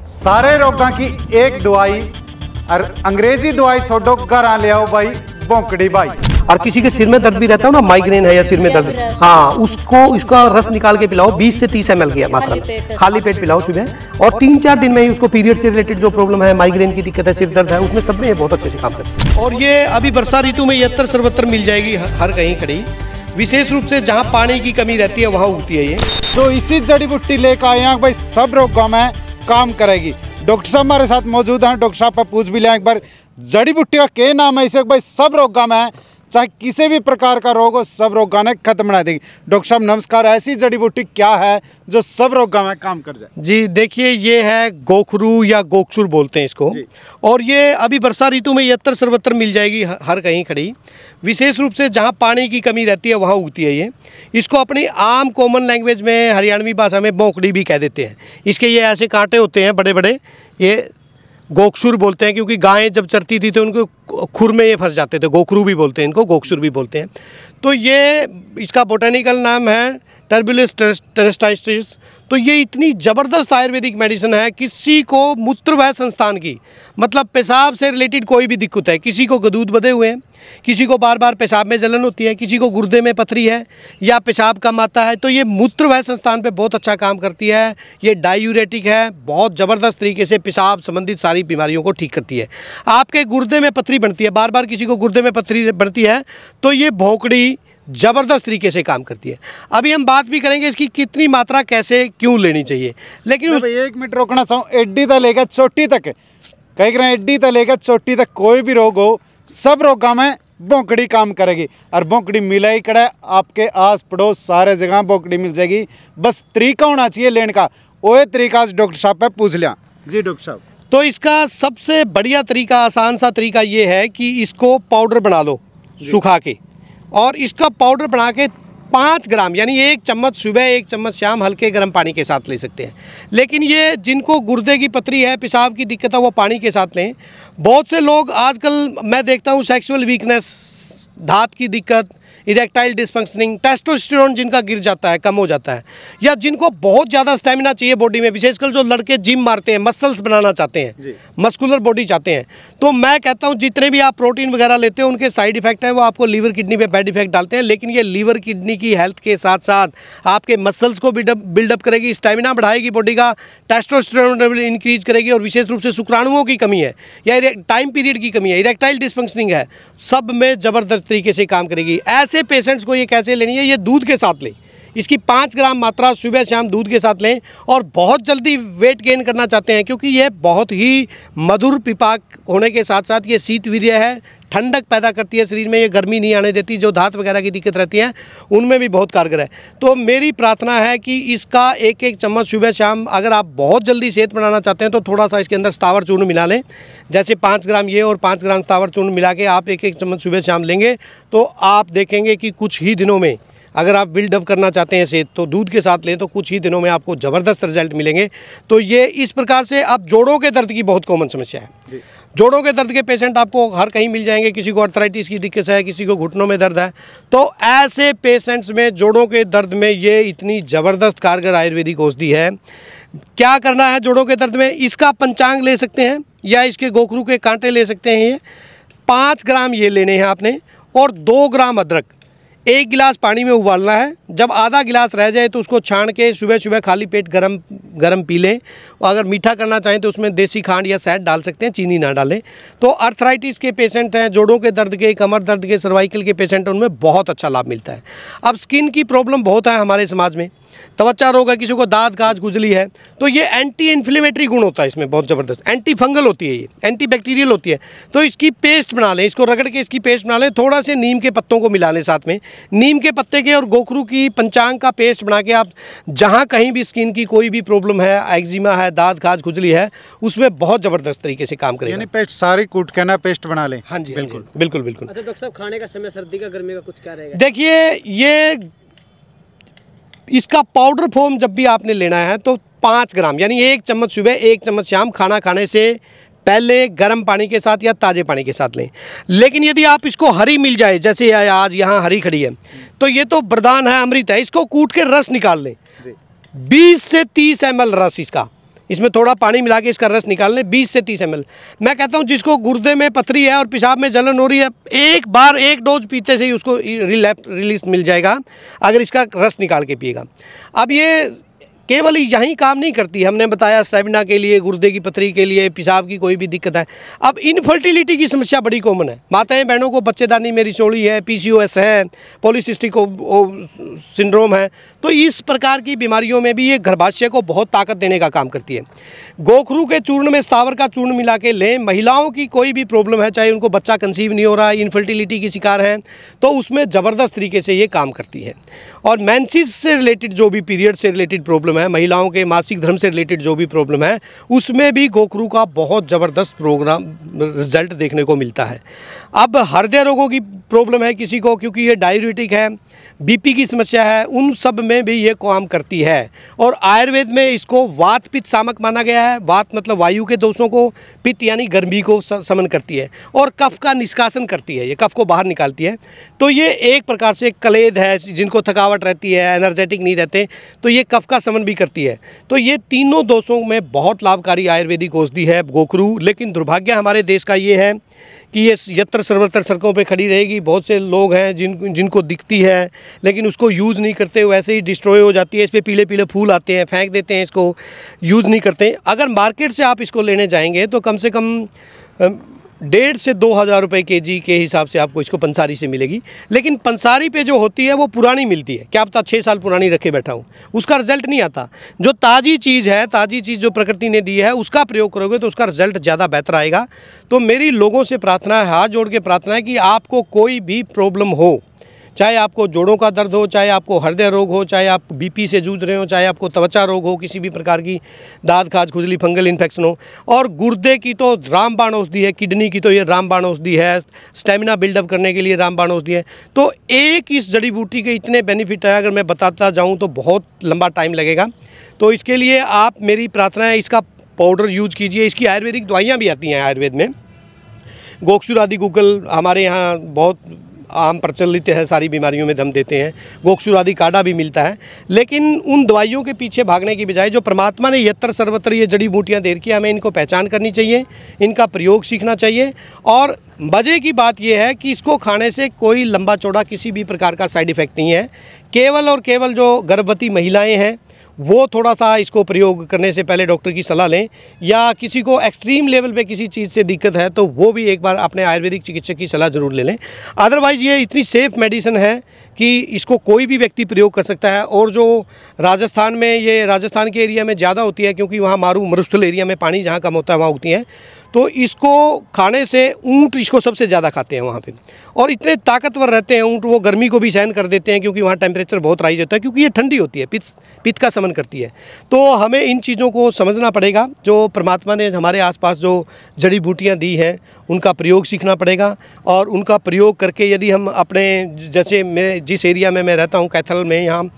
सारे रोगों की एक दवाई और अंग्रेजी दवाई छोड़ो, घर आ ले आओ भाई भोंकड़ी भाई। और किसी के सिर में दर्द भी रहता है ना, माइग्रेन है या सिर में दर्द, हाँ उसको इसका रस निकाल के पिलाओ 20 से 30 ml की मात्रा में, खाली पेट पिलाओ सुबह, और 3-4 दिन में ही उसको पीरियड से रिलेटेड जो प्रॉब्लम है, माइग्रेन की दिक्कत है, सिर दर्द है, उसमें सब में ये बहुत अच्छे से काम करते हैं। और ये अभी वर्षा ऋतु में यत्र सर्वत्र मिल जाएगी, हर कहीं खड़ी, विशेष रूप से जहाँ पानी की कमी रहती है वहाँ उगती है ये। तो इसी जड़ी बूटी लेकर आए हैं भाई, सब रोगों में काम करेगी। डॉक्टर साहब हमारे साथ मौजूद हैं, डॉक्टर साहब पर पूछ भी लें एक बार, जड़ी बूटी का क्या नाम है इसे भाई, सब रोगों में चाहे किसी भी प्रकार का रोग हो, सब रोगों ने खत्म बना देगी। डॉक्टर साहब नमस्कार, ऐसी जड़ी बूटी क्या है जो सब रोगों में काम कर जाए? जी देखिए, ये है गोखरू या गोक्षुर बोलते हैं इसको, और ये अभी वर्षा ऋतु में यत्र सर्वत्र मिल जाएगी, हर कहीं खड़ी, विशेष रूप से जहाँ पानी की कमी रहती है वहाँ उगती है ये। इसको अपनी आम कॉमन लैंग्वेज में हरियाणवी भाषा में भोंकड़ी भी कह देते हैं। इसके ये ऐसे कांटे होते हैं बड़े बड़े, ये गोक्षुर बोलते हैं, क्योंकि गायें जब चरती थी तो उनको खुर में ये फंस जाते थे, गोखरू भी बोलते हैं इनको, गोक्षुर भी बोलते हैं। तो ये इसका बोटेनिकल नाम है टर्बुलस टेरेस्टाइटिस। तो ये इतनी ज़बरदस्त आयुर्वेदिक मेडिसिन है, किसी को मूत्र व संस्थान की, मतलब पेशाब से रिलेटेड कोई भी दिक्कत है, किसी को गदूद बधे हुए हैं, किसी को बार बार पेशाब में जलन होती है, किसी को गुर्दे में पथरी है या पेशाब कम आता है, तो ये मूत्र व संस्थान पे बहुत अच्छा काम करती है। ये डायूरेटिक है, बहुत ज़बरदस्त तरीके से पेशाब संबंधित सारी बीमारियों को ठीक करती है। आपके गुर्दे में पथरी बनती है, बार बार किसी को गुर्दे में पथरी बनती है, तो ये भोंकड़ी ज़बरदस्त तरीके से काम करती है। अभी हम बात भी करेंगे इसकी कितनी मात्रा कैसे क्यों लेनी चाहिए, लेकिन एक मिनट रोकना चाहूँ, एड्डी तक लेकर चोटी तक, कह रहे हैं एड्डी तक लेकर चोटी तक कोई भी रोग हो, सब रोगों में भोंकड़ी काम करेगी। और भोंकड़ी मिला ही कड़ा, आपके आस पड़ोस सारे जगह भोंकड़ी मिल जाएगी, बस तरीका होना चाहिए लेने का। वो तरीका डॉक्टर साहब पे पूछ लिया। जी डॉक्टर साहब, तो इसका सबसे बढ़िया तरीका, आसान सा तरीका ये है कि इसको पाउडर बना लो सुखा के, और इसका पाउडर बना के 5 ग्राम यानी 1 चम्मच सुबह 1 चम्मच शाम हल्के गर्म पानी के साथ ले सकते हैं। लेकिन ये जिनको गुर्दे की पथरी है, पेशाब की दिक्कत है, वो पानी के साथ लें। बहुत से लोग आजकल मैं देखता हूँ सेक्सुअल वीकनेस, धात की दिक्कत, इरेक्टाइल डिसफंक्शनिंग, टेस्टोस्टेरोन जिनका गिर जाता है, कम हो जाता है, या जिनको बहुत ज़्यादा स्टेमिना चाहिए बॉडी में, विशेषकर जो लड़के जिम मारते हैं, मसल्स बनाना चाहते हैं, मस्कुलर बॉडी चाहते हैं, तो मैं कहता हूं जितने भी आप प्रोटीन वगैरह लेते हैं उनके साइड इफेक्ट हैं, वो आपको लीवर किडनी पे बैड इफेक्ट डालते हैं। लेकिन ये लीवर किडनी की हेल्थ के साथ साथ आपके मसल्स को बिल्डअप करेगी, स्टेमिना बढ़ाएगी बॉडी का, टेस्टोस्टेरोन लेवल इंक्रीज करेगी, और विशेष रूप से शुक्राणुओं की कमी है या टाइम पीरियड की कमी है, इरेक्टाइल डिसफंक्शनिंग है, सब में ज़बरदस्त तरीके से काम करेगी। ऐसे पेशेंट्स को ये कैसे लेनी है, ये दूध के साथ लें, इसकी 5 ग्राम मात्रा सुबह शाम दूध के साथ लें। और बहुत जल्दी वेट गेन करना चाहते हैं, क्योंकि ये बहुत ही मधुर पिपाक होने के साथ साथ ये शीतवीर्य है, ठंडक पैदा करती है शरीर में, ये गर्मी नहीं आने देती, जो धात वगैरह की दिक्कत रहती है उनमें भी बहुत कारगर है। तो मेरी प्रार्थना है कि इसका 1-1 चम्मच सुबह शाम, अगर आप बहुत जल्दी सेहत बनाना चाहते हैं तो थोड़ा सा इसके अंदर स्थावर चूर्ण मिला लें, जैसे 5 ग्राम ये और 5 ग्राम स्थावर चूर्ण मिला के आप 1-1 चम्मच सुबह शाम लेंगे, तो आप देखेंगे कि कुछ ही दिनों में, अगर आप बिल्डअप करना चाहते हैं सेहत, तो दूध के साथ लें तो कुछ ही दिनों में आपको ज़बरदस्त रिजल्ट मिलेंगे। तो ये इस प्रकार से, अब जोड़ों के दर्द की बहुत कॉमन समस्या है, जोड़ों के दर्द के पेशेंट आपको हर कहीं मिल जाएंगे, किसी को आर्थराइटिस की दिक्कत है, किसी को घुटनों में दर्द है, तो ऐसे पेशेंट्स में जोड़ों के दर्द में ये इतनी ज़बरदस्त कारगर आयुर्वेदिक औषधि है। क्या करना है जोड़ों के दर्द में, इसका पंचांग ले सकते हैं या इसके गोखरू के कांटे ले सकते हैं। ये 5 ग्राम ये लेने हैं आपने, और 2 ग्राम अदरक 1 गिलास पानी में उबालना है। जब आधा गिलास रह जाए तो उसको छान के सुबह सुबह खाली पेट गरम पी लें। और अगर मीठा करना चाहें तो उसमें देसी खांड या शहद डाल सकते हैं, चीनी ना डालें। तो आर्थराइटिस के पेशेंट हैं, जोड़ों के दर्द के, कमर दर्द के, सर्वाइकल के पेशेंट हैं, उनमें बहुत अच्छा लाभ मिलता है। अब स्किन की प्रॉब्लम बहुत है हमारे समाज में, त्वचा रोग है, किसी को दाद काज खुजली है, तो ये एंटी इन्फ्लेमेटरी गुण होता है इसमें बहुत ज़बरदस्त, एंटी फंगल होती है, ये एंटी बैक्टीरियल होती है। तो इसकी पेस्ट बना लें, इसको रगड़ के इसकी पेस्ट बना लें, थोड़ा से नीम के पत्तों को मिला लें साथ में, नीम के पत्ते के और गोखरू की पंचांग का पेस्ट बना के आप जहाँ कहीं भी स्किन की कोई भी प्रॉब्लम है, एक्जिमा है, दाद खाज खुजली है, उसमें बहुत ज़बरदस्त तरीके से काम करेगा। यानी पेस्ट सारी कूट के ना पेस्ट बना लें। हाँ जी, बिल्कुल बिल्कुल बिल्कुल। अच्छा डॉक्टर साहब, खाने का समय सर्दी का गर्मी का कुछ क्या रहेगा? देखिए, ये इसका पाउडर फॉर्म जब भी आपने लेना है तो 5 ग्राम यानी 1 चम्मच सुबह 1 चम्मच शाम खाना खाने से पहले गर्म पानी के साथ या ताज़े पानी के साथ लें। लेकिन यदि आप इसको हरी मिल जाए, जैसे आज यहाँ हरी खड़ी है, तो ये तो वरदान है, अमृत है। इसको कूट के रस निकाल लें, 20 से 30 ml रस इसका, इसमें थोड़ा पानी मिला के इसका रस निकाल लें 20 से 30 ml। मैं कहता हूँ जिसको गुर्दे में पथरी है और पेशाब में जलन हो रही है, एक बार एक डोज पीते से ही उसको रिलीफ मिल जाएगा अगर इसका रस निकाल के पिएगा। अब ये केवल यहीं काम नहीं करती, हमने बताया स्टेमिना के लिए, गुर्दे की पथरी के लिए, पेशाब की कोई भी दिक्कत है। अब इनफर्टिलिटी की समस्या बड़ी कॉमन है, माताएं बहनों को बच्चेदानी में रिचौड़ी है, PCOS है, पॉलीसिस्टिक सिंड्रोम है, तो इस प्रकार की बीमारियों में भी ये गर्भाशय को बहुत ताकत देने का काम करती है। गोखरू के चूर्ण में स्थावर का चूर्ण मिला के लें। महिलाओं की कोई भी प्रॉब्लम है, चाहे उनको बच्चा कंसीव नहीं हो रहा है, इनफर्टिलिटी की शिकार हैं, तो उसमें ज़बरदस्त तरीके से ये काम करती है। और मेंसेस से रिलेटेड जो भी पीरियड से रिलेटेड प्रॉब्लम है, महिलाओं के मासिक धर्म से रिलेटेड जो भी प्रॉब्लम है, उसमें भी गोखरू का बहुत ज़बरदस्त प्रोग्राम रिजल्ट देखने को मिलता है। अब हृदय रोगों की प्रॉब्लम है किसी को, क्योंकि ये डायबिटिक है, BP की समस्या है, उन सब में भी ये काम करती है। और आयुर्वेद में इसको वात पित्त सामक माना गया है। वात मतलब वायु के दोषों को, पित्त यानी गर्मी को समन करती है, और कफ का निष्कासन करती है, ये कफ को बाहर निकालती है। तो ये एक प्रकार से कलेद है, जिनको थकावट रहती है, एनर्जेटिक नहीं रहते, तो ये कफ का समन भी करती है। तो ये तीनों दोषों में बहुत लाभकारी आयुर्वेदिक औषधि है गोखरू। लेकिन दुर्भाग्य हमारे देश का ये है कि ये यत्र सर्वत्र सड़कों पे खड़ी रहेगी। बहुत से लोग हैं जिनको दिखती है, लेकिन उसको यूज़ नहीं करते, वैसे ही डिस्ट्रॉय हो जाती है। इस पर पीले पीले फूल आते हैं, फेंक देते हैं, इसको यूज़ नहीं करते। अगर मार्केट से आप इसको लेने जाएंगे तो कम से कम 1,500 से 2,000 रुपये kg के हिसाब से आपको इसको पंसारी से मिलेगी। लेकिन पंसारी पे जो होती है वो पुरानी मिलती है, क्या पता 6 साल पुरानी रखे बैठा हूँ, उसका रिजल्ट नहीं आता। जो ताज़ी चीज़ है, ताज़ी चीज़ जो प्रकृति ने दी है, उसका प्रयोग करोगे तो उसका रिजल्ट ज़्यादा बेहतर आएगा। तो मेरी लोगों से प्रार्थना है, हाथ जोड़ के प्रार्थना है कि आपको कोई भी प्रॉब्लम हो, चाहे आपको जोड़ों का दर्द हो, चाहे आपको हृदय रोग हो, चाहे आप BP से जूझ रहे हो, चाहे आपको त्वचा रोग हो, किसी भी प्रकार की दाद खाज खुजली फंगल इन्फेक्शन हो, और गुर्दे की तो रामबाण औषधि है, किडनी की तो ये रामबाण औषधि है, स्टेमिना बिल्डअप करने के लिए रामबाण औषधि है। तो एक इस जड़ी बूटी के इतने बेनिफिट है, अगर मैं बताता जाऊँ तो बहुत लंबा टाइम लगेगा। तो इसके लिए आप, मेरी प्रार्थना है, इसका पाउडर यूज कीजिए। इसकी आयुर्वेदिक दवाइयाँ भी आती हैं आयुर्वेद में, गोक्षुर आदि गूगल हमारे यहाँ बहुत आम प्रचलित है, सारी बीमारियों में दम देते हैं। गोक्षुर आदि काढ़ा भी मिलता है। लेकिन उन दवाइयों के पीछे भागने की बजाय जो परमात्मा ने यत्र सर्वत्र ये जड़ी बूटियाँ दे रखी है, हमें इनको पहचान करनी चाहिए, इनका प्रयोग सीखना चाहिए। और मज़े की बात यह है कि इसको खाने से कोई लंबा चौड़ा किसी भी प्रकार का साइड इफ़ेक्ट नहीं है। केवल और केवल जो गर्भवती महिलाएँ हैं वो थोड़ा सा इसको प्रयोग करने से पहले डॉक्टर की सलाह लें, या किसी को एक्सट्रीम लेवल पे किसी चीज़ से दिक्कत है तो वो भी एक बार अपने आयुर्वेदिक चिकित्सक की सलाह ज़रूर ले लें। अदरवाइज़ ये इतनी सेफ़ मेडिसिन है कि इसको कोई भी व्यक्ति प्रयोग कर सकता है। और जो राजस्थान में, ये राजस्थान के एरिया में ज़्यादा होती है, क्योंकि वहाँ मारू मरुस्थल एरिया में पानी जहाँ कम होता है वहाँ उगती हैं, तो इसको खाने से ऊँट इसको सबसे ज़्यादा खाते हैं वहाँ पे, और इतने ताकतवर रहते हैं ऊँट, वो गर्मी को भी सहन कर देते हैं, क्योंकि वहाँ टेम्परेचर बहुत राइज होता है, क्योंकि ये ठंडी होती है, पित्त का समन करती है। तो हमें इन चीज़ों को समझना पड़ेगा, जो परमात्मा ने हमारे आसपास जो जड़ी बूटियाँ दी हैं उनका प्रयोग सीखना पड़ेगा। और उनका प्रयोग करके यदि हम अपने, जैसे मैं जिस एरिया में मैं रहता हूँ कैथल में, यहाँ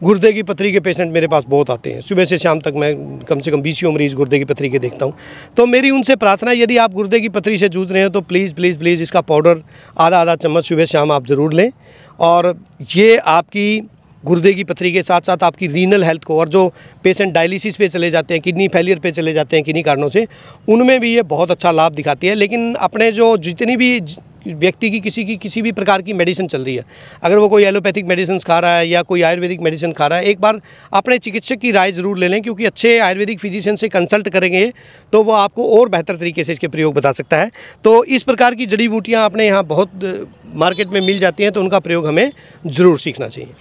गुर्दे की पथरी के पेशेंट मेरे पास बहुत आते हैं, सुबह से शाम तक मैं कम से कम 20 मरीज़ गुर्दे की पथरी के देखता हूँ। तो मेरी उनसे प्रार्थना, यदि आप गुर्दे की पथरी से जूझ रहे हो तो प्लीज़ प्लीज़ प्लीज़ इसका पाउडर आधा चम्मच सुबह शाम आप ज़रूर लें। और ये आपकी गुर्दे की पथरी के साथ साथ आपकी रीनल हेल्थ को, और जो पेशेंट डायलिसिस पे चले जाते हैं, किडनी फेलियर पे चले जाते हैं किन्हीं कारणों से, उनमें भी ये बहुत अच्छा लाभ दिखाती है। लेकिन अपने जो जितनी भी व्यक्ति की किसी भी प्रकार की मेडिसिन चल रही है, अगर वो कोई एलोपैथिक मेडिसिन खा रहा है या कोई आयुर्वेदिक मेडिसिन खा रहा है, एक बार अपने चिकित्सक की राय ज़रूर ले लें, क्योंकि अच्छे आयुर्वेदिक फिजिशियन से कंसल्ट करेंगे तो वो आपको और बेहतर तरीके से इसके प्रयोग बता सकता है। तो इस प्रकार की जड़ी बूटियाँ अपने यहाँ बहुत मार्केट में मिल जाती हैं, तो उनका प्रयोग हमें ज़रूर सीखना चाहिए।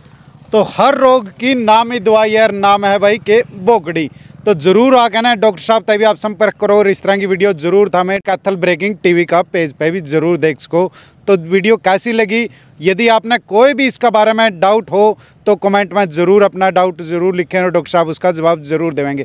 तो हर रोग की नामी दवाई और नाम है भाई के बोगड़ी। तो जरूर आके ना डॉक्टर साहब तभी आप संपर्क करो, और इस तरह की वीडियो जरूर था हमें कैथल ब्रेकिंग टीवी का पेज पे भी जरूर देख सको। तो वीडियो कैसी लगी, यदि आपने कोई भी इसका बारे में डाउट हो तो कमेंट में ज़रूर अपना डाउट ज़रूर लिखें, और डॉक्टर साहब उसका जवाब ज़रूर देंगे।